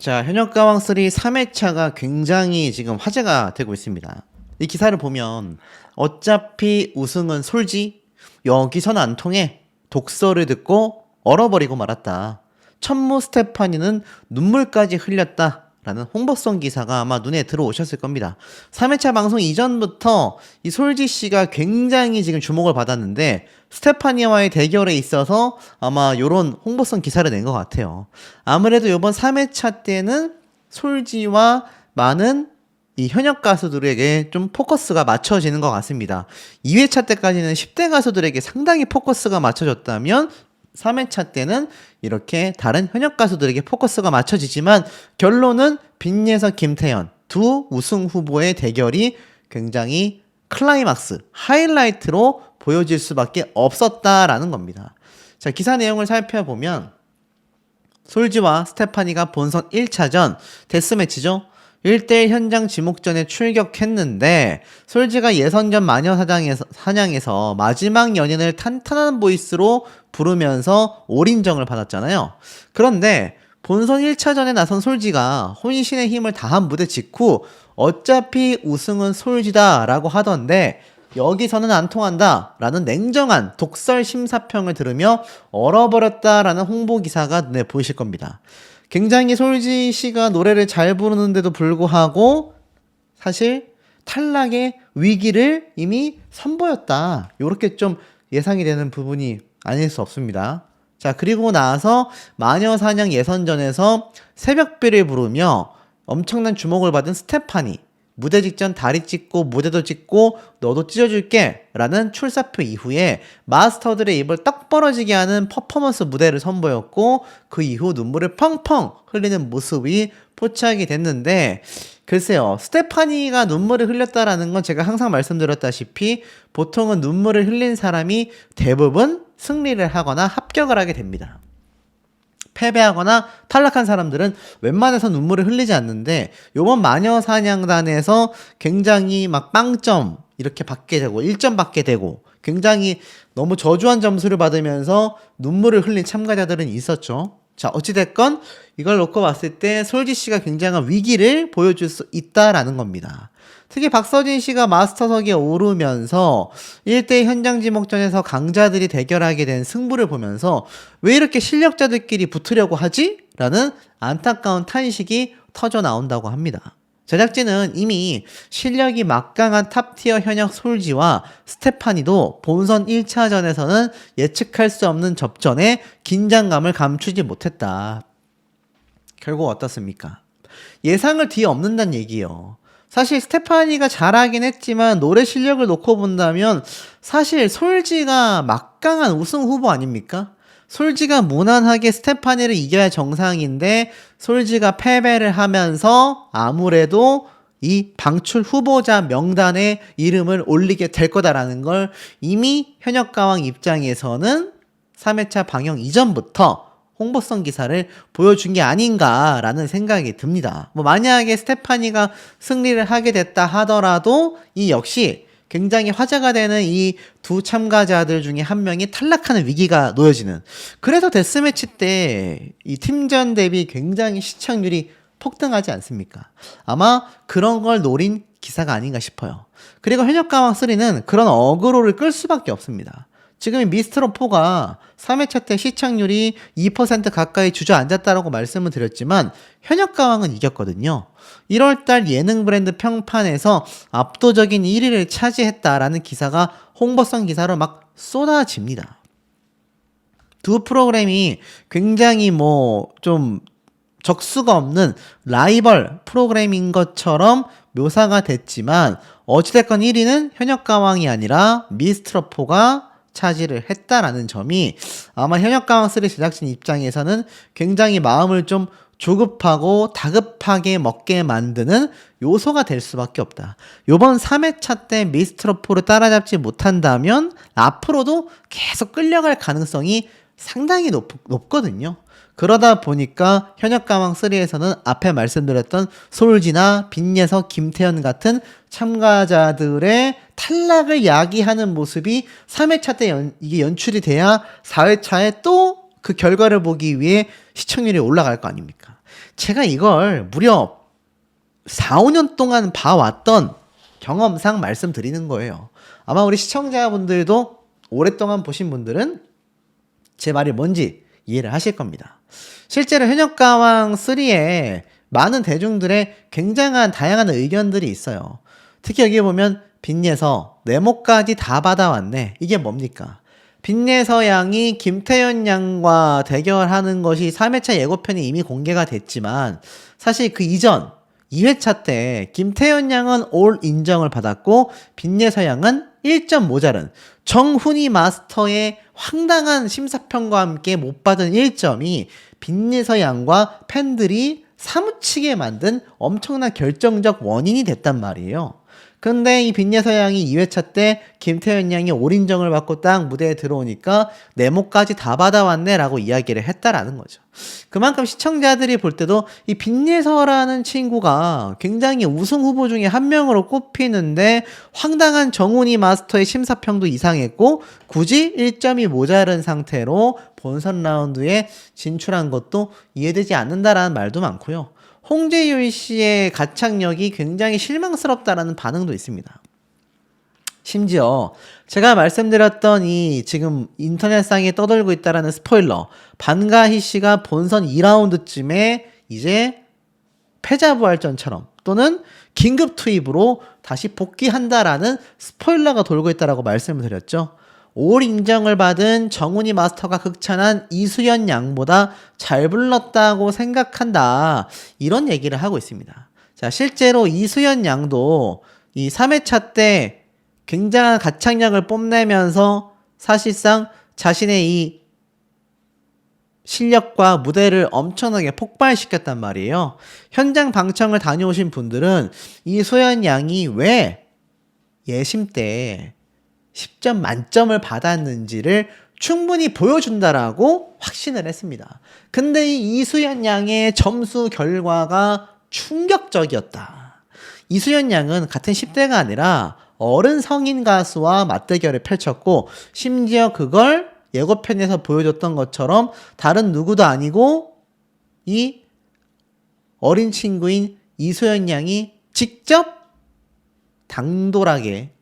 자, 현역가왕 3 3회차가 굉장히 지금 화제가 되고 있습니다. 이 기사를 보면 어차피 우승은 솔지, 여기선 안 통해 독서를 듣고 얼어버리고 말았다. 천무 스테파니는 눈물까지 흘렸다. 라는 홍보성 기사가 아마 눈에 들어오셨을 겁니다. 3회차 방송 이전부터 이 솔지 씨가 굉장히 지금 주목을 받았는데 스테파니와의 대결에 있어서 아마 요런 홍보성 기사를 낸 것 같아요. 아무래도 이번 3회차 때는 솔지와 많은 이 현역 가수들에게 좀 포커스가 맞춰지는 것 같습니다. 2회차 때까지는 10대 가수들에게 상당히 포커스가 맞춰졌다면 3회차 때는 이렇게 다른 현역 가수들에게 포커스가 맞춰지지만 결론은 빈예석, 김태현 두 우승 후보의 대결이 굉장히 클라이막스, 하이라이트로 보여질 수밖에 없었다라는 겁니다. 자, 기사 내용을 살펴보면 솔지와 스테파니가 본선 1차전 데스매치죠. 1대1 현장 지목전에 출격했는데 솔지가 예선전 마녀사냥에서 마지막 연인을 탄탄한 보이스로 부르면서 올인정을 받았잖아요. 그런데 본선 1차전에 나선 솔지가 혼신의 힘을 다한 무대 직후 어차피 우승은 솔지다 라고 하던데 여기서는 안 통한다 라는 냉정한 독설 심사평을 들으며 얼어버렸다 라는 홍보기사가 눈에 보이실 겁니다. 굉장히 솔지 씨가 노래를 잘 부르는데도 불구하고 사실 탈락의 위기를 이미 선보였다. 요렇게 좀 예상이 되는 부분이 아닐 수 없습니다. 자, 그리고 나서 마녀사냥 예선전에서 새벽비를 부르며 엄청난 주목을 받은 스테파니. 무대 직전 다리 찢고 무대도 찢고 너도 찢어줄게 라는 출사표 이후에 마스터들의 입을 떡 벌어지게 하는 퍼포먼스 무대를 선보였고 그 이후 눈물을 펑펑 흘리는 모습이 포착이 됐는데 글쎄요, 스테파니가 눈물을 흘렸다라는 건 제가 항상 말씀드렸다시피 보통은 눈물을 흘린 사람이 대부분 승리를 하거나 합격을 하게 됩니다. 패배하거나 탈락한 사람들은 웬만해서 눈물을 흘리지 않는데 요번 마녀사냥단에서 굉장히 막 빵점 이렇게 받게 되고 1점 받게 되고 굉장히 너무 저조한 점수를 받으면서 눈물을 흘린 참가자들은 있었죠. 자, 어찌됐건 이걸 놓고 봤을 때 솔지 씨가 굉장한 위기를 보여줄 수 있다라는 겁니다. 특히 박서진 씨가 마스터석에 오르면서 1대1 현장 지목전에서 강자들이 대결하게 된 승부를 보면서 왜 이렇게 실력자들끼리 붙으려고 하지? 라는 안타까운 탄식이 터져 나온다고 합니다. 제작진은 이미 실력이 막강한 탑티어 현역 솔지와 스테파니도 본선 1차전에서는 예측할 수 없는 접전에 긴장감을 감추지 못했다. 결국 어떻습니까? 예상을 뒤엎는다는 얘기예요. 사실 스테파니가 잘하긴 했지만 노래 실력을 놓고 본다면 사실 솔지가 막강한 우승 후보 아닙니까? 솔지가 무난하게 스테파니를 이겨야 정상인데 솔지가 패배를 하면서 아무래도 이 방출 후보자 명단에 이름을 올리게 될 거다라는 걸 이미 현역가왕 입장에서는 3회차 방영 이전부터 홍보성 기사를 보여준 게 아닌가라는 생각이 듭니다. 뭐 만약에 스테파니가 승리를 하게 됐다 하더라도 이 역시 굉장히 화제가 되는 이 두 참가자들 중에 한 명이 탈락하는 위기가 놓여지는, 그래서 데스매치 때 이 팀전 대비 굉장히 시청률이 폭등하지 않습니까? 아마 그런 걸 노린 기사가 아닌가 싶어요. 그리고 현역가왕 3는 그런 어그로를 끌 수밖에 없습니다. 지금 미스트롯4가 3회차 때 시청률이 2% 가까이 주저앉았다라고 말씀을 드렸지만 현역가왕은 이겼거든요. 1월달 예능 브랜드 평판에서 압도적인 1위를 차지했다라는 기사가 홍보성 기사로 막 쏟아집니다. 두 프로그램이 굉장히 좀 적수가 없는 라이벌 프로그램인 것처럼 묘사가 됐지만 어찌됐건 1위는 현역가왕이 아니라 미스트롯4가 차지를 했다라는 점이 아마 현역가왕 3 제작진 입장에서는 굉장히 마음을 좀 조급하고 다급하게 먹게 만드는 요소가 될 수밖에 없다. 요번 3회차 때 미스트롯4를 따라잡지 못한다면 앞으로도 계속 끌려갈 가능성이 상당히 높거든요. 그러다 보니까 현역가왕 3에서는 앞에 말씀드렸던 솔지나 빈예석, 김태현 같은 참가자들의 탈락을 야기하는 모습이 3회차 때 이게 연출이 돼야 4회차에 또 그 결과를 보기 위해 시청률이 올라갈 거 아닙니까? 제가 이걸 무려 4, 5년 동안 봐왔던 경험상 말씀드리는 거예요. 아마 우리 시청자분들도 오랫동안 보신 분들은 제 말이 뭔지 이해를 하실 겁니다. 실제로 현역가왕 3에 많은 대중들의 굉장한 다양한 의견들이 있어요. 특히 여기 보면 빈예서 네모까지 다 받아왔네. 이게 뭡니까? 빈예서 양이 김태현 양과 대결하는 것이 3회차 예고편이 이미 공개가 됐지만 사실 그 이전 2회차 때 김태현 양은 올 인정을 받았고 빈예서 양은 1점 모자른 정훈이 마스터의 황당한 심사평과 함께 못 받은 1점이 빈예서 양과 팬들이 사무치게 만든 엄청난 결정적 원인이 됐단 말이에요. 근데 이 빈예서 양이 2회차 때 김태현 양이 올인정을 받고 딱 무대에 들어오니까 네모까지 다 받아왔네 라고 이야기를 했다라는 거죠. 그만큼 시청자들이 볼 때도 이 빈예서라는 친구가 굉장히 우승 후보 중에 한 명으로 꼽히는데 황당한 정훈이 마스터의 심사평도 이상했고 굳이 1점이 모자른 상태로 본선 라운드에 진출한 것도 이해되지 않는다라는 말도 많고요. 홍재윤 씨의 가창력이 굉장히 실망스럽다라는 반응도 있습니다. 심지어 제가 말씀드렸던 이 지금 인터넷상에 떠돌고 있다라는 스포일러, 반가희 씨가 본선 2라운드쯤에 이제 패자부활전처럼 또는 긴급 투입으로 다시 복귀한다라는 스포일러가 돌고 있다라고 말씀을 드렸죠. 올 인정을 받은 정훈이 마스터가 극찬한 이수연 양보다 잘 불렀다고 생각한다. 이런 얘기를 하고 있습니다. 자, 실제로 이수연 양도 이 3회차 때 굉장한 가창력을 뽐내면서 사실상 자신의 이 실력과 무대를 엄청나게 폭발시켰단 말이에요. 현장 방청을 다녀오신 분들은 이수연 양이 왜 예심 때 10점 만점을 받았는지를 충분히 보여준다라고 확신을 했습니다. 근데 이 이수연 양의 점수 결과가 충격적이었다. 이수연 양은 같은 10대가 아니라 어른 성인 가수와 맞대결을 펼쳤고 심지어 그걸 예고편에서 보여줬던 것처럼 다른 누구도 아니고 이 어린 친구인 이수연 양이 직접 당돌하게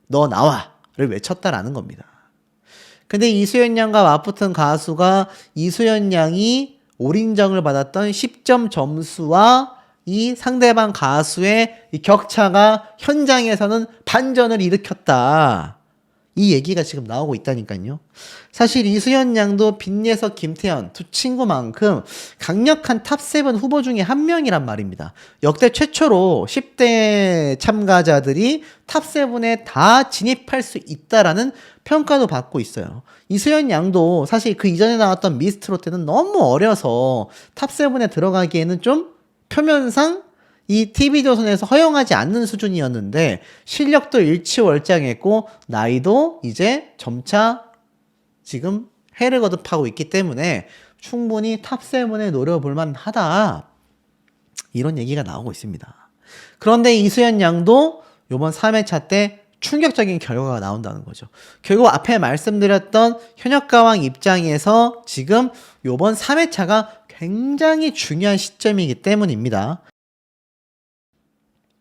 너 나와! 를 외쳤다라는 겁니다. 근데 이수연 양과 맞붙은 가수가 이수연 양이 올인정을 받았던 10점 점수와 이 상대방 가수의 이 격차가 현장에서는 반전을 일으켰다. 이 얘기가 지금 나오고 있다니까요. 사실 이수연 양도 빈예서 김태현 두 친구만큼 강력한 탑7 후보 중에 한 명이란 말입니다. 역대 최초로 10대 참가자들이 탑7에 다 진입할 수 있다라는 평가도 받고 있어요. 이수연 양도 사실 그 이전에 나왔던 미스트롯 때는 너무 어려서 탑7에 들어가기에는 좀 표면상 이 TV조선에서 허용하지 않는 수준이었는데 실력도 일치월장했고 나이도 이제 점차 지금 해를 거듭하고 있기 때문에 충분히 탑7에 노려볼 만하다. 이런 얘기가 나오고 있습니다. 그런데 이수연 양도 이번 3회차 때 충격적인 결과가 나온다는 거죠. 결국 앞에 말씀드렸던 현역가왕 입장에서 지금 이번 3회차가 굉장히 중요한 시점이기 때문입니다.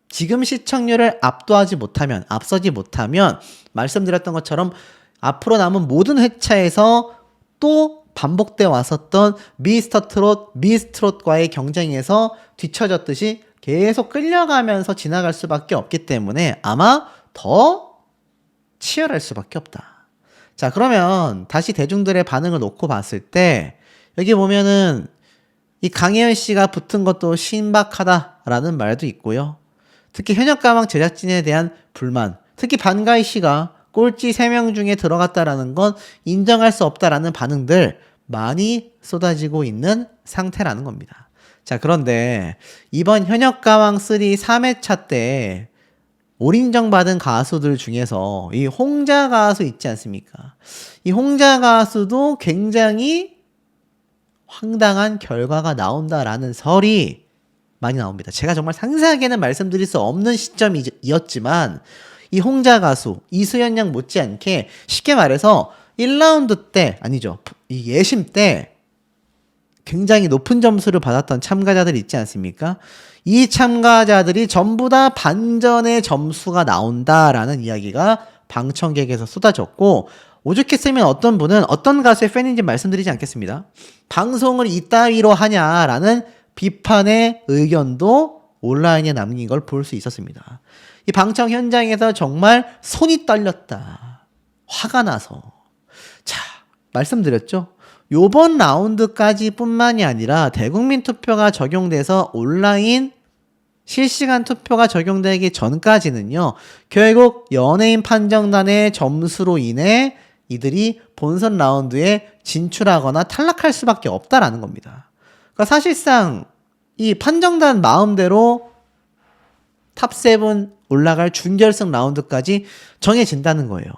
지금 시청률을 앞서지 못하면 말씀드렸던 것처럼 앞으로 남은 모든 회차에서 또 반복돼 왔었던 미스터트롯, 미스트롯과의 경쟁에서 뒤처졌듯이 계속 끌려가면서 지나갈 수밖에 없기 때문에 아마 더 치열할 수밖에 없다. 자, 그러면 다시 대중들의 반응을 놓고 봤을 때 여기 보면은 이 강혜연 씨가 붙은 것도 신박하다라는 말도 있고요. 특히 현역가왕 제작진에 대한 불만, 특히 반가희 씨가 꼴찌 3명 중에 들어갔다라는 건 인정할 수 없다라는 반응들 많이 쏟아지고 있는 상태라는 겁니다. 자, 그런데 이번 현역가왕 3 3회차 때 올인정 받은 가수들 중에서 이 홍자 가수 있지 않습니까? 이 홍자 가수도 굉장히 황당한 결과가 나온다라는 설이 많이 나옵니다. 제가 정말 상세하게는 말씀드릴 수 없는 시점이었지만 이 홍자 가수 이수연 양 못지않게 쉽게 말해서 1라운드 때 아니죠. 이 예심 때 굉장히 높은 점수를 받았던 참가자들이 있지 않습니까? 이 참가자들이 전부 다 반전의 점수가 나온다라는 이야기가 방청객에서 쏟아졌고, 오죽했으면 어떤 분은 어떤 가수의 팬인지 말씀드리지 않겠습니다. 방송을 이따위로 하냐라는 비판의 의견도 온라인에 남긴 걸 볼 수 있었습니다. 이 방청 현장에서 정말 손이 떨렸다. 화가 나서. 자, 말씀드렸죠? 요번 라운드까지 뿐만이 아니라 대국민 투표가 적용돼서 온라인 실시간 투표가 적용되기 전까지는요, 결국 연예인 판정단의 점수로 인해 이들이 본선 라운드에 진출하거나 탈락할 수밖에 없다라는 겁니다. 그러니까 사실상 이 판정단 마음대로 탑7 올라갈 준결승 라운드까지 정해진다는 거예요.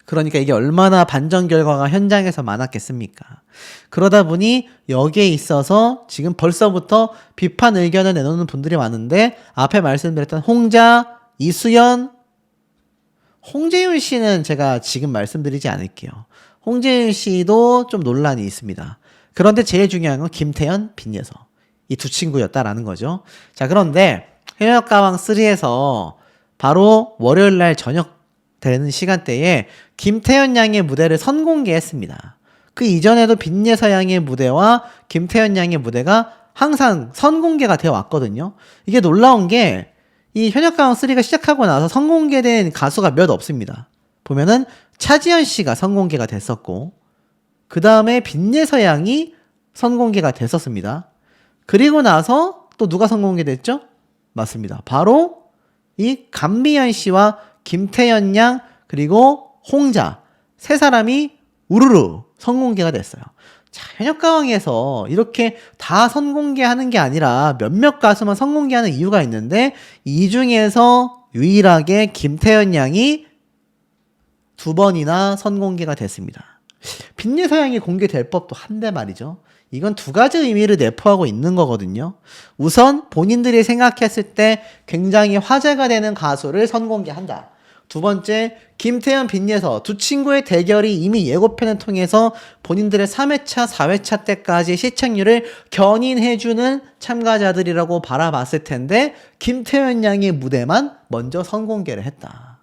그러니까 이게 얼마나 반전 결과가 현장에서 많았겠습니까? 그러다 보니 여기에 있어서 지금 벌써부터 비판 의견을 내놓는 분들이 많은데, 앞에 말씀드렸던 홍자, 이수연, 홍재윤 씨는 제가 지금 말씀드리지 않을게요. 홍재윤 씨도 좀 논란이 있습니다. 그런데 제일 중요한 건 김태현, 빈예서. 이 두 친구였다라는 거죠. 자, 그런데 현역가왕 3에서 바로 월요일 날 저녁 되는 시간대에 김태현 양의 무대를 선공개했습니다. 그 이전에도 빈예서 양의 무대와 김태현 양의 무대가 항상 선공개가 되어 왔거든요. 이게 놀라운 게 이 현역가왕 3가 시작하고 나서 선공개된 가수가 몇 없습니다. 보면은 차지현 씨가 선공개가 됐었고, 그 다음에 빈예서 양이 선공개가 됐었습니다. 그리고 나서 또 누가 선공개됐죠? 맞습니다. 바로 이 감미연 씨와 김태현 양 그리고 홍자 세 사람이 우르르 선공개가 됐어요. 자, 현역가왕에서 이렇게 다 선공개하는 게 아니라 몇몇 가수만 선공개하는 이유가 있는데, 이 중에서 유일하게 김태현 양이 2번이나 선공개가 됐습니다. 빈예서 양이 공개될 법도 한데 말이죠. 이건 두 가지 의미를 내포하고 있는 거거든요. 우선 본인들이 생각했을 때 굉장히 화제가 되는 가수를 선공개한다. 두 번째, 김태현, 빈예서 두 친구의 대결이 이미 예고편을 통해서 본인들의 3회차, 4회차 때까지 시청률을 견인해주는 참가자들이라고 바라봤을 텐데, 김태현 양의 무대만 먼저 선공개를 했다.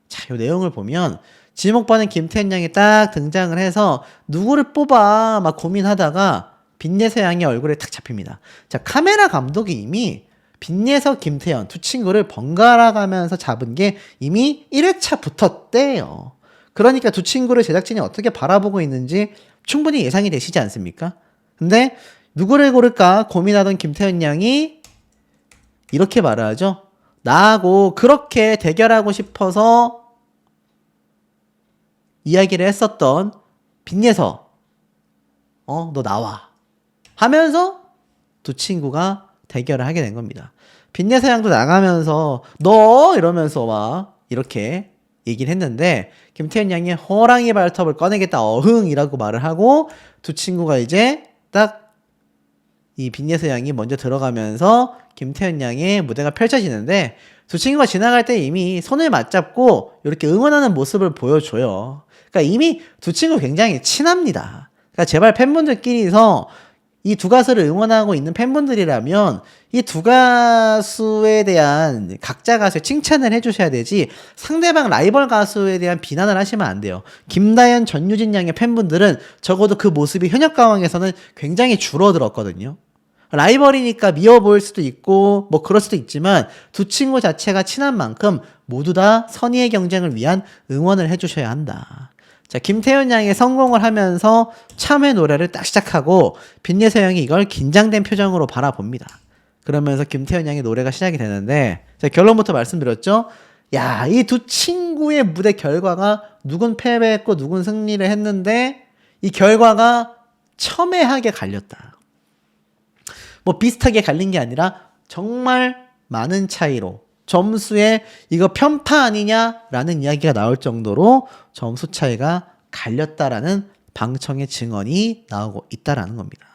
자, 이 내용을 보면 지목받은 김태현 양이 딱 등장을 해서 누구를 뽑아 막 고민하다가 빈예서 양의 얼굴에 탁 잡힙니다. 자, 카메라 감독이 이미 빈예서, 김태현 두 친구를 번갈아 가면서 잡은 게 이미 1회차부터 때예요. 그러니까 두 친구를 제작진이 어떻게 바라보고 있는지 충분히 예상이 되시지 않습니까? 근데 누구를 고를까 고민하던 김태현 양이 이렇게 말을 하죠. 나하고 그렇게 대결하고 싶어서 이야기를 했었던 빈예서, 너 나와 하면서 두 친구가 대결을 하게 된 겁니다. 빈예서 양도 나가면서 너 이러면서 막 이렇게 얘기를 했는데, 김태현 양이 호랑이 발톱을 꺼내겠다 어흥이라고 말을 하고, 두 친구가 이제 딱 이 빈예서 양이 먼저 들어가면서 김태현 양의 무대가 펼쳐지는데, 두 친구가 지나갈 때 이미 손을 맞잡고 이렇게 응원하는 모습을 보여줘요. 그러니까 이미 두 친구 굉장히 친합니다. 그러니까 제발 팬분들끼리서 이 두 가수를 응원하고 있는 팬분들이라면 이 두 가수에 대한 각자 가수의 칭찬을 해주셔야 되지, 상대방 라이벌 가수에 대한 비난을 하시면 안 돼요. 김다현, 전유진 양의 팬분들은 적어도 그 모습이 현역가왕에서는 굉장히 줄어들었거든요. 라이벌이니까 미워 보일 수도 있고 뭐 그럴 수도 있지만, 두 친구 자체가 친한 만큼 모두 다 선의의 경쟁을 위한 응원을 해주셔야 한다. 자, 김태현 양이 성공을 하면서 참회 노래를 딱 시작하고 빈예서 양이 이걸 긴장된 표정으로 바라봅니다. 그러면서 김태현 양의 노래가 시작이 되는데, 자, 결론부터 말씀드렸죠. 야, 이 두 친구의 무대 결과가 누군 패배했고 누군 승리를 했는데 이 결과가 첨예하게 갈렸다. 뭐 비슷하게 갈린 게 아니라 정말 많은 차이로 점수에 이거 편파 아니냐라는 이야기가 나올 정도로 점수 차이가 갈렸다라는 방청의 증언이 나오고 있다라는 겁니다.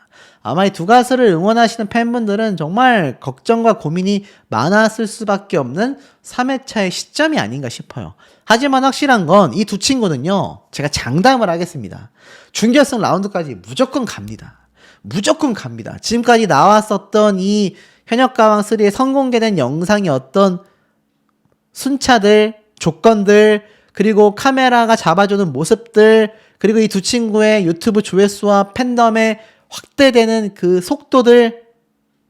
아마 이 두 가수를 응원하시는 팬분들은 정말 걱정과 고민이 많았을 수밖에 없는 3회차의 시점이 아닌가 싶어요. 하지만 확실한 건 이 두 친구는요, 제가 장담을 하겠습니다. 준결승 라운드까지 무조건 갑니다. 무조건 갑니다. 지금까지 나왔었던 이 현역가왕3의 선공개된 영상의 어떤 순차들, 조건들, 그리고 카메라가 잡아주는 모습들, 그리고 이 두 친구의 유튜브 조회수와 팬덤의 확대되는 그 속도들,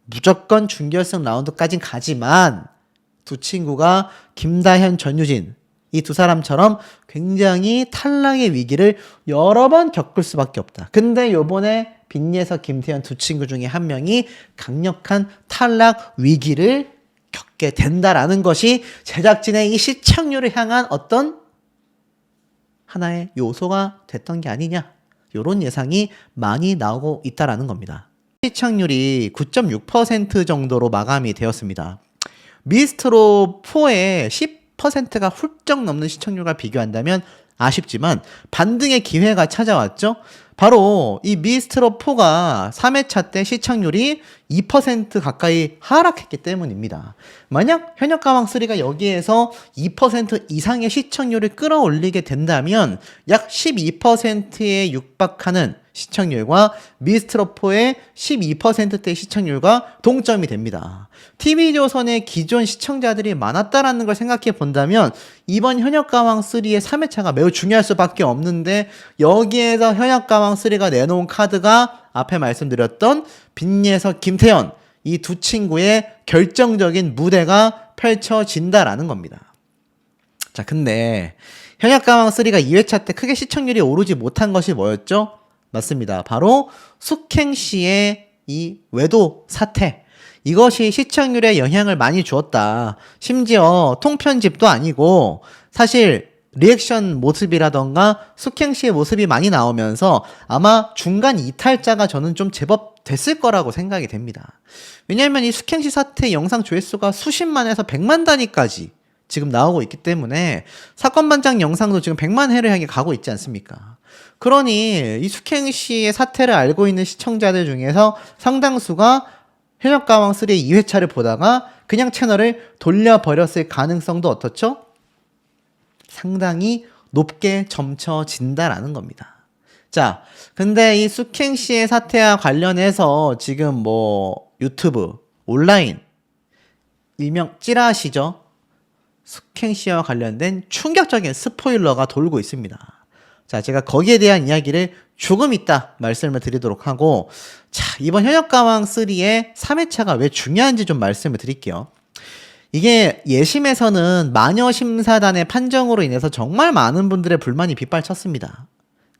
무조건 준결승 라운드까진 가지만 두 친구가 김다현, 전유진 이 두 사람처럼 굉장히 탈락의 위기를 여러 번 겪을 수밖에 없다. 근데 요번에 빈예석, 김태현 두 친구 중에 한 명이 강력한 탈락 위기를 겪게 된다라는 것이 제작진의 이 시청률을 향한 어떤 하나의 요소가 됐던 게 아니냐, 요런 예상이 많이 나오고 있다라는 겁니다. 시청률이 9.6% 정도로 마감이 되었습니다. 미스트롯 4의 10%가 훌쩍 넘는 시청률과 비교한다면 아쉽지만 반등의 기회가 찾아왔죠. 바로 이 미스트롯 4가 3회차 때 시청률이 2% 가까이 하락했기 때문입니다. 만약 현역가왕3가 여기에서 2% 이상의 시청률을 끌어올리게 된다면 약 12%에 육박하는 시청률과 미스트롯4의 12%대의 시청률과 동점이 됩니다. TV조선의 기존 시청자들이 많았다라는 걸 생각해 본다면 이번 현역가왕3의 3회차가 매우 중요할 수밖에 없는데, 여기에서 현역가왕3가 내놓은 카드가 앞에 말씀드렸던 빈예석, 김태현 이 두 친구의 결정적인 무대가 펼쳐진다라는 겁니다. 자, 근데 현역가왕3가 2회차 때 크게 시청률이 오르지 못한 것이 뭐였죠? 맞습니다. 바로 숙행씨의 이 외도 사태, 이것이 시청률에 영향을 많이 주었다. 심지어 통편집도 아니고 사실 리액션 모습이라던가 숙행씨의 모습이 많이 나오면서 아마 중간 이탈자가 저는 좀 제법 됐을 거라고 생각이 됩니다. 왜냐하면 이 숙행씨 사태 영상 조회수가 수십만에서 100만 단위까지 지금 나오고 있기 때문에 사건 반장 영상도 지금 100만 회를 향해 가고 있지 않습니까? 그러니 이 숙행씨의 사태를 알고 있는 시청자들 중에서 상당수가 현역가왕3의 2회차를 보다가 그냥 채널을 돌려버렸을 가능성도 어떻죠? 상당히 높게 점쳐진다라는 겁니다. 자, 근데 이 숙행씨의 사태와 관련해서 지금 뭐 유튜브, 온라인, 일명 찌라시죠? 숙행씨와 관련된 충격적인 스포일러가 돌고 있습니다. 자, 제가 거기에 대한 이야기를 조금 이따 말씀을 드리도록 하고, 자, 이번 현역가왕3의 3회차가 왜 중요한지 좀 말씀을 드릴게요. 이게 예심에서는 마녀심사단의 판정으로 인해서 정말 많은 분들의 불만이 빗발쳤습니다.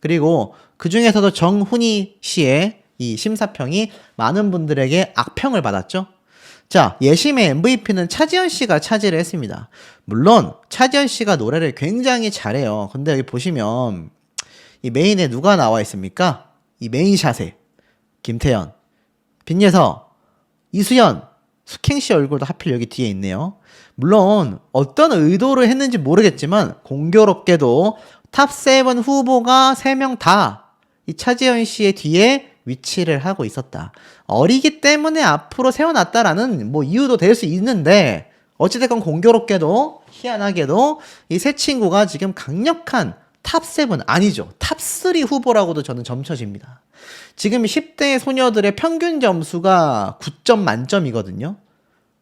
그리고 그 중에서도 정훈이 씨의 이 심사평이 많은 분들에게 악평을 받았죠. 자, 예심의 MVP는 차지현 씨가 차지를 했습니다. 물론 차지현 씨가 노래를 굉장히 잘해요. 근데 여기 보시면 이 메인에 누가 나와 있습니까? 이 메인샷에 김태현, 빈예석, 이수연, 숙행씨 얼굴도 하필 여기 뒤에 있네요. 물론 어떤 의도를 했는지 모르겠지만 공교롭게도 탑7 후보가 3명 다 이 차지현 씨의 뒤에 위치를 하고 있었다. 어리기 때문에 앞으로 세워놨다라는 뭐 이유도 될 수 있는데, 어찌됐건 공교롭게도 희한하게도 이 세 친구가 지금 강력한 탑7 아니죠, 탑3 후보라고도 저는 점쳐집니다. 지금 10대 소녀들의 평균 점수가 9점 만점이거든요.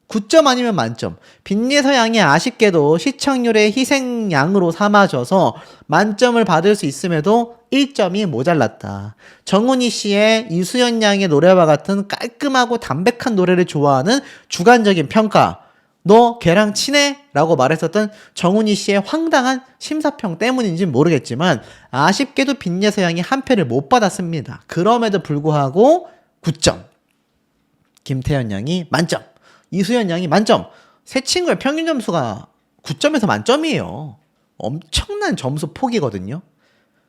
9점 아니면 만점. 빈예서 양이 아쉽게도 시청률의 희생양으로 삼아져서 만점을 받을 수 있음에도 1점이 모자랐다. 정훈이 씨의 이수연 양의 노래와 같은 깔끔하고 담백한 노래를 좋아하는 주관적인 평가, 너 걔랑 친해? 라고 말했었던 정훈이 씨의 황당한 심사평 때문인지는 모르겠지만 아쉽게도 빈예서 양이 한 표를 못 받았습니다. 그럼에도 불구하고 9점. 김태현 양이 만점. 이수연 양이 만점. 세 친구의 평균 점수가 9점에서 만점이에요. 엄청난 점수 폭이거든요.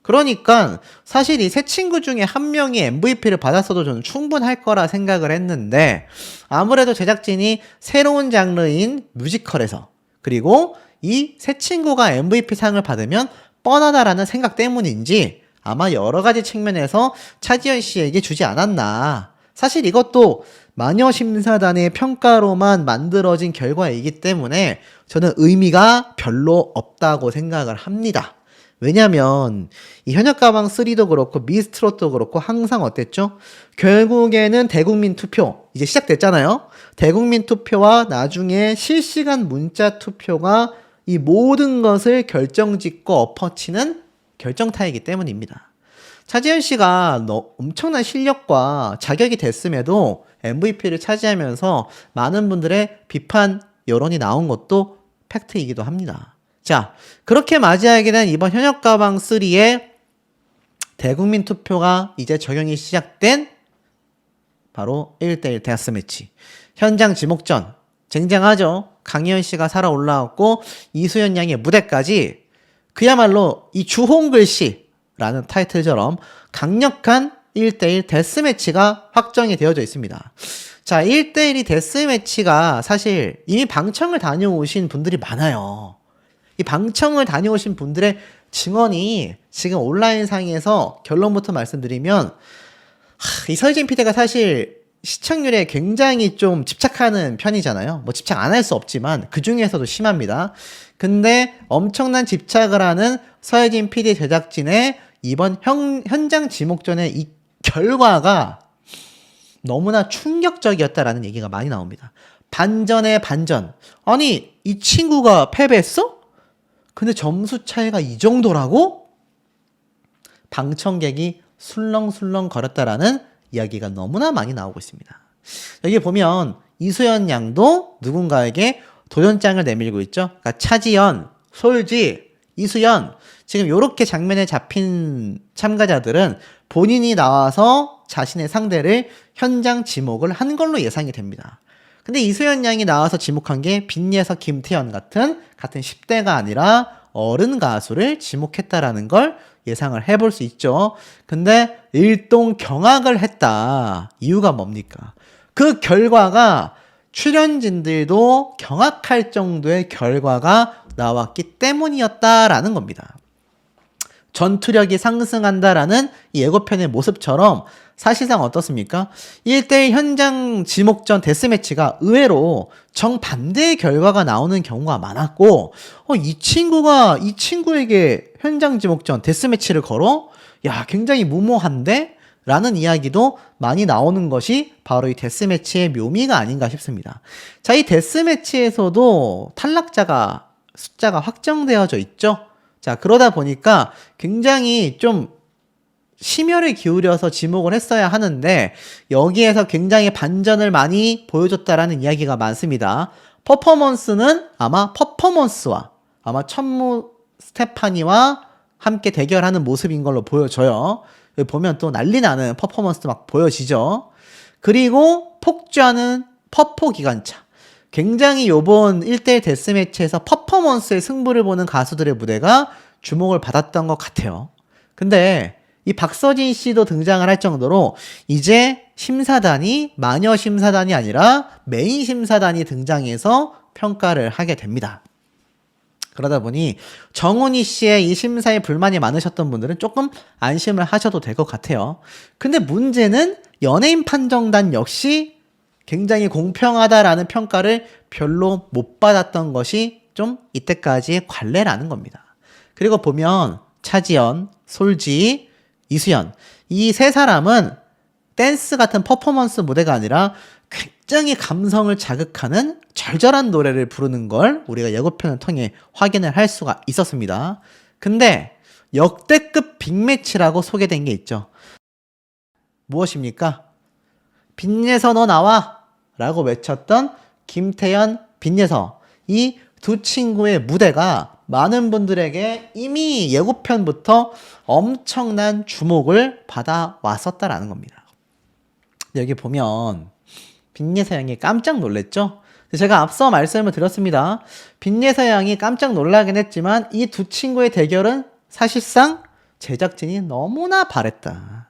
그러니까 사실 이 세 친구 중에 한 명이 MVP를 받았어도 저는 충분할 거라 생각을 했는데, 아무래도 제작진이 새로운 장르인 뮤지컬에서, 그리고 이 세 친구가 MVP 상을 받으면 뻔하다라는 생각 때문인지 아마 여러 가지 측면에서 차지현 씨에게 주지 않았나, 사실 이것도 마녀심사단의 평가로만 만들어진 결과이기 때문에 저는 의미가 별로 없다고 생각을 합니다. 왜냐면 이 현역가방 3도 그렇고 미스트롯도 그렇고 항상 어땠죠? 결국에는 대국민 투표 이제 시작됐잖아요. 대국민 투표와 나중에 실시간 문자 투표가 이 모든 것을 결정짓고 엎어치는 결정타이기 때문입니다. 차지현 씨가 엄청난 실력과 자격이 됐음에도 MVP를 차지하면서 많은 분들의 비판 여론이 나온 것도 팩트이기도 합니다. 자, 그렇게 맞이하게 된 이번 현역가방 3의 대국민 투표가 이제 적용이 시작된 바로 1대1 데스매치. 현장 지목전. 쟁쟁하죠? 강희연 씨가 살아 올라왔고 이수연 양의 무대까지 그야말로 이 주홍글씨라는 타이틀처럼 강력한 1대1 데스매치가 확정이 되어져 있습니다. 자, 1대1이 데스매치가 사실 이미 방청을 다녀오신 분들이 많아요. 이 방청을 다녀오신 분들의 증언이 지금 온라인상에서 결론부터 말씀드리면 이 서희진 PD가 사실 시청률에 굉장히 좀 집착하는 편이잖아요. 뭐 집착 안 할 수 없지만 그 중에서도 심합니다. 근데 엄청난 집착을 하는 서혜진 PD 제작진의 이번 현장 지목전의 이 결과가 너무나 충격적이었다라는 얘기가 많이 나옵니다. 반전의 반전. 아니, 이 친구가 패배했어? 근데 점수 차이가 이 정도라고? 방청객이 술렁술렁 거렸다라는 이야기가 너무나 많이 나오고 있습니다. 여기 보면 이수연 양도 누군가에게 도전장을 내밀고 있죠. 그러니까 차지연, 솔지, 이수연 지금 이렇게 장면에 잡힌 참가자들은 본인이 나와서 자신의 상대를 현장 지목을 한 걸로 예상이 됩니다. 근데 이수연 양이 나와서 지목한 게 빈예석, 김태현 같은 10대가 아니라 어른 가수를 지목했다라는 걸 예상을 해볼 수 있죠. 근데 일동 경악을 했다. 이유가 뭡니까? 그 결과가 출연진들도 경악할 정도의 결과가 나왔기 때문이었다라는 겁니다. 전투력이 상승한다라는 이 예고편의 모습처럼 사실상 어떻습니까? 1대1 현장 지목전 데스매치가 의외로 정반대의 결과가 나오는 경우가 많았고, 이 친구에게 현장 지목전 데스매치를 걸어? 야, 굉장히 무모한데? 라는 이야기도 많이 나오는 것이 바로 이 데스매치의 묘미가 아닌가 싶습니다. 자, 이 데스매치에서도 탈락자가 숫자가 확정되어져 있죠? 자, 그러다 보니까 굉장히 좀 심혈을 기울여서 지목을 했어야 하는데 여기에서 굉장히 반전을 많이 보여줬다라는 이야기가 많습니다. 퍼포먼스는 아마 천무 스테파니와 함께 대결하는 모습인 걸로 보여져요. 여기 보면 또 난리 나는 퍼포먼스 막 보여지죠. 그리고 폭주하는 퍼포기관차. 굉장히 요번 1대1 데스매치에서 퍼포먼스의 승부를 보는 가수들의 무대가 주목을 받았던 것 같아요. 근데 이 박서진 씨도 등장을 할 정도로 이제 심사단이 마녀 심사단이 아니라 메인 심사단이 등장해서 평가를 하게 됩니다. 그러다 보니 정훈이 씨의 이 심사에 불만이 많으셨던 분들은 조금 안심을 하셔도 될 것 같아요. 근데 문제는 연예인 판정단 역시 굉장히 공평하다라는 평가를 별로 못 받았던 것이 좀 이때까지의 관례라는 겁니다. 그리고 보면 차지연, 솔지, 이수연 이 세 사람은 댄스 같은 퍼포먼스 무대가 아니라 굉장히 감성을 자극하는 절절한 노래를 부르는 걸 우리가 예고편을 통해 확인을 할 수가 있었습니다. 근데 역대급 빅매치라고 소개된 게 있죠. 무엇입니까? 빈예서 너 나와! 라고 외쳤던 김태현, 빈예서 이 두 친구의 무대가 많은 분들에게 이미 예고편부터 엄청난 주목을 받아왔었다라는 겁니다. 여기 보면 빈예서 양이 깜짝 놀랐죠? 제가 앞서 말씀을 드렸습니다. 빈예서 양이 깜짝 놀라긴 했지만 이 두 친구의 대결은 사실상 제작진이 너무나 바랬다.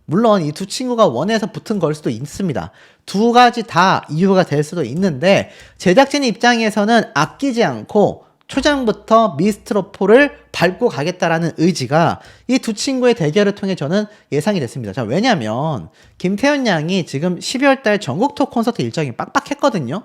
물론 이 두 친구가 원해서 붙은 걸 수도 있습니다. 두 가지 다 이유가 될 수도 있는데 제작진 입장에서는 아끼지 않고 초장부터 미스트로폴을 밟고 가겠다라는 의지가 이 두 친구의 대결을 통해 저는 예상이 됐습니다. 자, 왜냐면 김태현 양이 지금 12월 달 전국 투어 콘서트 일정이 빡빡했거든요.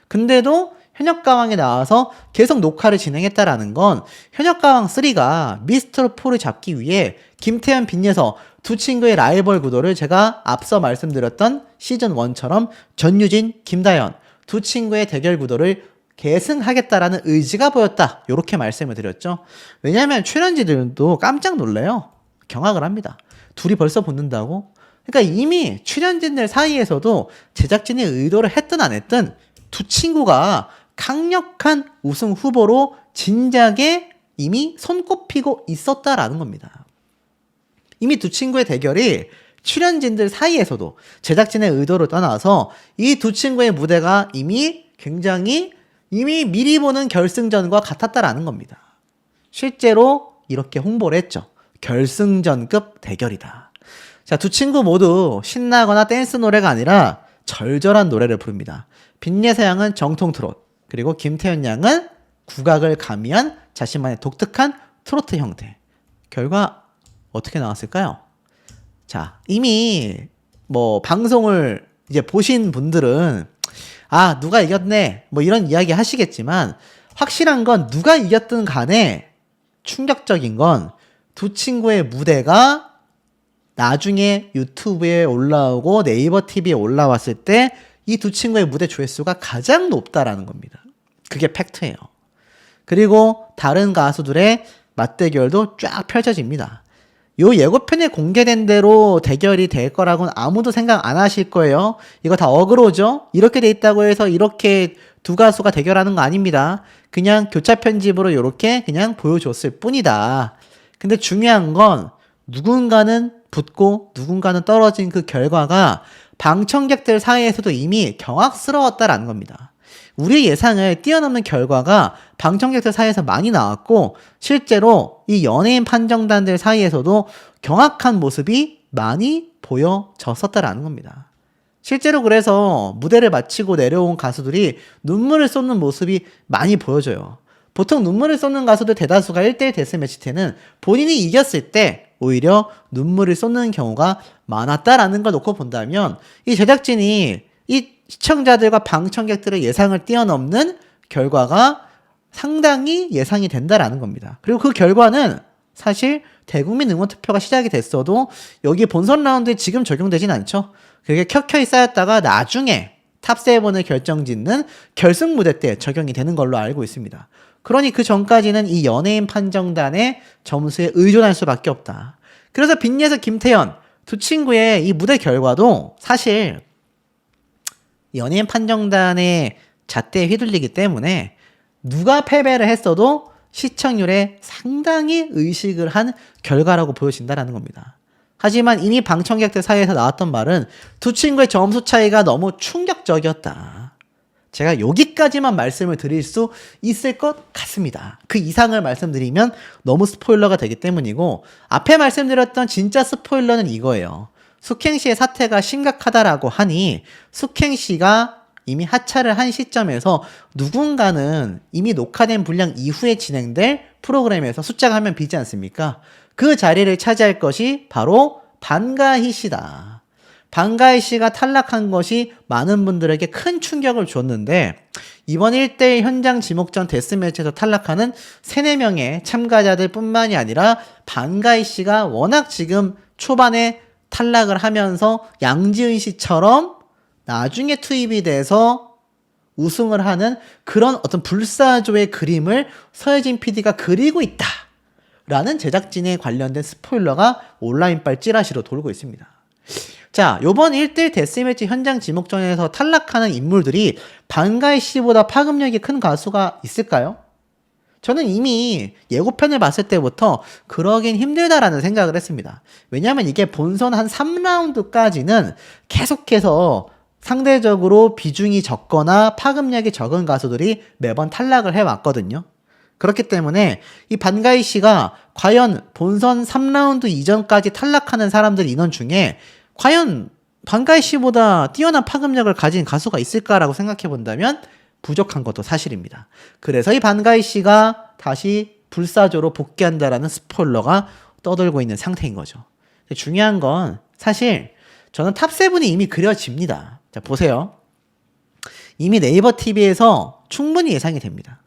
근데도 현역가왕에 나와서 계속 녹화를 진행했다라는 건 현역가왕 3가 미스트로폴을 잡기 위해 김태현 빈예서 두 친구의 라이벌 구도를 제가 앞서 말씀드렸던 시즌 1처럼 전유진, 김다현 두 친구의 대결 구도를 계승하겠다라는 의지가 보였다. 이렇게 말씀을 드렸죠. 왜냐하면 출연진들도 깜짝 놀래요. 경악을 합니다. 둘이 벌써 붙는다고? 그러니까 이미 출연진들 사이에서도 제작진이 의도를 했든 안 했든 두 친구가 강력한 우승 후보로 진작에 이미 손꼽히고 있었다라는 겁니다. 이미 두 친구의 대결이 출연진들 사이에서도 제작진의 의도를 떠나서 이 두 친구의 무대가 이미 미리 보는 결승전과 같았다라는 겁니다. 실제로 이렇게 홍보를 했죠. 결승전급 대결이다. 자, 두 친구 모두 신나거나 댄스 노래가 아니라 절절한 노래를 부릅니다. 빈예서 양은 정통 트롯, 그리고 김태현 양은 국악을 가미한 자신만의 독특한 트로트 형태. 결과 어떻게 나왔을까요? 자, 이미 방송을 이제 보신 분들은 누가 이겼네 이런 이야기 하시겠지만 확실한 건 누가 이겼든 간에 충격적인 건 두 친구의 무대가 나중에 유튜브에 올라오고 네이버 TV에 올라왔을 때 이 두 친구의 무대 조회수가 가장 높다라는 겁니다. 그게 팩트예요. 그리고 다른 가수들의 맞대결도 쫙 펼쳐집니다. 요 예고편에 공개된 대로 대결이 될 거라고는 아무도 생각 안 하실 거예요. 이거 다 어그로죠? 이렇게 돼 있다고 해서 이렇게 두 가수가 대결하는 거 아닙니다. 그냥 교차 편집으로 이렇게 그냥 보여줬을 뿐이다. 근데 중요한 건 누군가는 붙고 누군가는 떨어진 그 결과가 방청객들 사이에서도 이미 경악스러웠다라는 겁니다. 우리의 예상을 뛰어넘는 결과가 방청객들 사이에서 많이 나왔고 실제로 이 연예인 판정단들 사이에서도 경악한 모습이 많이 보여졌었다라는 겁니다. 실제로 그래서 무대를 마치고 내려온 가수들이 눈물을 쏟는 모습이 많이 보여져요. 보통 눈물을 쏟는 가수들 대다수가 1대1 데스매치 때는 본인이 이겼을 때 오히려 눈물을 쏟는 경우가 많았다라는 걸 놓고 본다면 이 제작진이 이 시청자들과 방청객들의 예상을 뛰어넘는 결과가 상당히 예상이 된다라는 겁니다. 그리고 그 결과는 사실 대국민 응원투표가 시작이 됐어도 여기 본선 라운드에 지금 적용되진 않죠. 그게 켜켜이 쌓였다가 나중에 탑7을 결정짓는 결승 무대 때 적용이 되는 걸로 알고 있습니다. 그러니 그 전까지는 이 연예인 판정단의 점수에 의존할 수밖에 없다. 그래서 빈예서 김태현 두 친구의 이 무대 결과도 사실 연예인 판정단의 잣대에 휘둘리기 때문에 누가 패배를 했어도 시청률에 상당히 의식을 한 결과라고 보여진다는 겁니다. 하지만 이미 방청객들 사이에서 나왔던 말은 두 친구의 점수 차이가 너무 충격적이었다. 제가 여기까지만 말씀을 드릴 수 있을 것 같습니다. 그 이상을 말씀드리면 너무 스포일러가 되기 때문이고 앞에 말씀드렸던 진짜 스포일러는 이거예요. 숙행시의 사태가 심각하다라고 하니 숙행시가 이미 하차를 한 시점에서 누군가는 이미 녹화된 분량 이후에 진행될 프로그램에서 숫자가 한 명 비지 않습니까? 그 자리를 차지할 것이 바로 반가희 씨다. 반가희 씨가 탈락한 것이 많은 분들에게 큰 충격을 줬는데 이번 1대1 현장 지목전 데스매치에서 탈락하는 3, 4명의 참가자들 뿐만이 아니라 반가희 씨가 워낙 지금 초반에 탈락을 하면서 양지은 씨처럼 나중에 투입이 돼서 우승을 하는 그런 어떤 불사조의 그림을 서혜진 PD가 그리고 있다. 라는 제작진에 관련된 스포일러가 온라인빨 찌라시로 돌고 있습니다. 자, 요번 1대1 데스매치 현장 지목전에서 탈락하는 인물들이 반가희 씨보다 파급력이 큰 가수가 있을까요? 저는 이미 예고편을 봤을 때부터 그러긴 힘들다라는 생각을 했습니다. 왜냐하면 이게 본선 한 3라운드까지는 계속해서 상대적으로 비중이 적거나 파급력이 적은 가수들이 매번 탈락을 해왔거든요. 그렇기 때문에 이 반가희 씨가 과연 본선 3라운드 이전까지 탈락하는 사람들 인원 중에 과연 반가희 씨보다 뛰어난 파급력을 가진 가수가 있을까라고 생각해 본다면 부족한 것도 사실입니다. 그래서 이 반가이 씨가 다시 불사조로 복귀한다라는 스포일러가 떠돌고 있는 상태인 거죠. 중요한 건 사실 저는 탑7이 이미 그려집니다. 자, 보세요. 이미 네이버 TV에서 충분히 예상이 됩니다.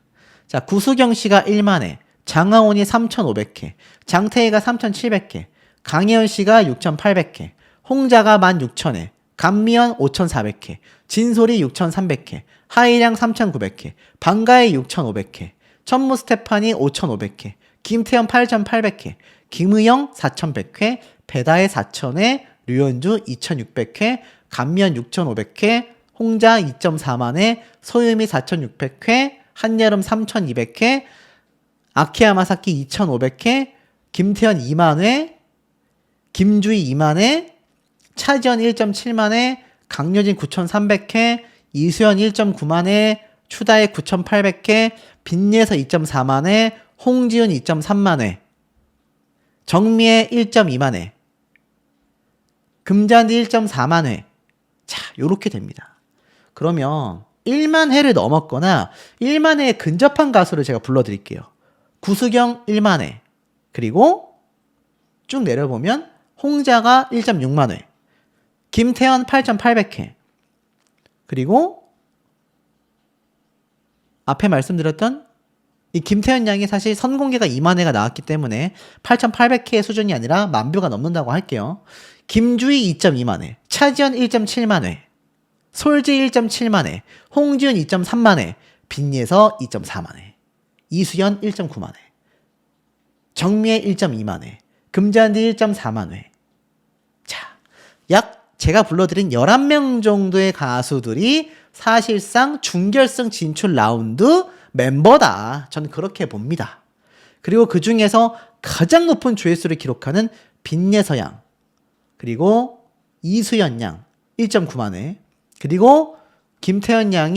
자, 구수경 씨가 1만회, 장하온이 3,500회, 장태희가 3,700회, 강혜연 씨가 6,800회, 홍자가 16,000회, 감미연 5,400회, 진솔이 6,300회, 하이량 3,900회, 방가희 6,500회, 천무 스테파니 5,500회, 김태현 8,800회, 김의영 4,100회, 배다혜 4,000회, 류현주 2,600회, 감미연 6,500회, 홍자 2.4만회, 소유미 4,600회, 한여름 3,200회, 아키야 마사키 2,500회, 김태현 2만회, 김주희 2만회, 차지연 1.7만회, 강효진 9,300회, 이수연 1.9만회, 추다혜 9,800회, 빈예서 2.4만회, 홍지윤 2.3만회, 정미애 1.2만회, 금잔디 1.4만회. 자, 요렇게 됩니다. 그러면 1만 회를 넘었거나 1만 회에 근접한 가수를 제가 불러드릴게요. 구수경 1만 회, 그리고 쭉 내려보면 홍자가 1.6만 회, 김태현 8,800회, 그리고 앞에 말씀드렸던 이 김태현 양이 사실 선공개가 2만 회가 나왔기 때문에 8,800회의 수준이 아니라 10,000뷰가 넘는다고 할게요. 김주희 2.2만 회, 차지연 1.7만 회, 솔지 1.7만 회, 홍지윤 2.3만 회, 빈예서 2.4만 회, 이수연 1.9만 회, 정미애 1.2만 회, 금잔디 1.4만 회. 자, 약 제가 불러드린 11명 정도의 가수들이 사실상 준결승 진출 라운드 멤버다. 저는 그렇게 봅니다. 그리고 그 중에서 가장 높은 조회수를 기록하는 빈예서 양, 그리고 이수연 양 1.9만 회, 그리고 김태현 양이